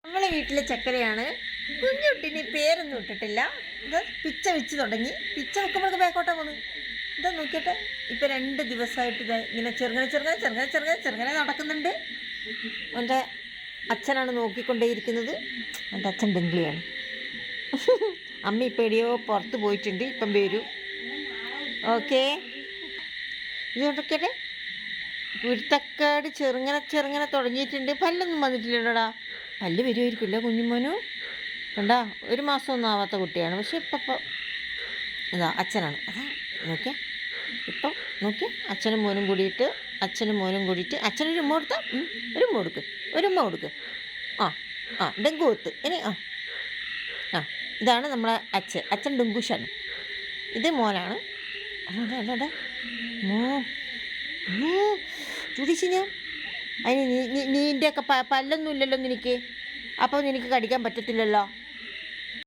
നമ്മളെ വീട്ടിലെ ചക്കരയാണ്. കുഞ്ഞുട്ടിന് പേരൊന്നും ഇട്ടിട്ടില്ല. ഇത് പിച്ച വെച്ച് തുടങ്ങി. പിച്ച വെക്കുമ്പോഴൊക്കെ ബാക്കോട്ടാ പോകുന്നത്. ഇതാ നോക്കിയിട്ട് ഇപ്പം 2 ദിവസമായിട്ട് ഇത് ഇങ്ങനെ ചെറുങ്ങനെ നടക്കുന്നുണ്ട്. എൻ്റെ അച്ഛനാണ് നോക്കിക്കൊണ്ടേയിരിക്കുന്നത്. എൻ്റെ അച്ഛൻ ഡെങ്കിളിയാണ്. അമ്മ ഇപ്പം എവിടെയോ പുറത്ത് പോയിട്ടുണ്ട്. ഇപ്പം വരൂ. ഓക്കെ, ഇത് നോക്കിയാട്ടെ. കുരുത്തക്കാട് ചെറുങ്ങനെ തുടങ്ങിയിട്ടുണ്ട്. പല്ലൊന്നും വന്നിട്ടില്ലല്ലോടാ. പല്ല് വരുമായിരിക്കില്ല കുഞ്ഞുമോനു. കണ്ടാ, 1 മാസമൊന്നും ആവാത്ത കുട്ടിയാണ്. പക്ഷെ ഇപ്പം ഇതാ അച്ഛനാണ്. അതാ നോക്കിയാൽ ഇപ്പം നോക്കിയാൽ അച്ഛനും മോനും കൂടിയിട്ട് അച്ഛനൊരു ഉമ്മ കൊടുത്താൽ ഒരു ഉമ്മ കൊടുക്ക്. ഡെങ്കു കൊത്ത് ഇനി ഇതാണ് നമ്മളെ അച്ഛൻ ഡെങ്കൂഷാണ്. ഇത് മോനാണ്. അതെ ചുടിച്ച് ഞാൻ അതിന് നീൻ്റെയൊക്കെ പല്ലൊന്നും ഇല്ലല്ലോ നിനക്ക്. അപ്പോൾ നിനക്ക് കടിക്കാൻ പറ്റത്തില്ലല്ലോ.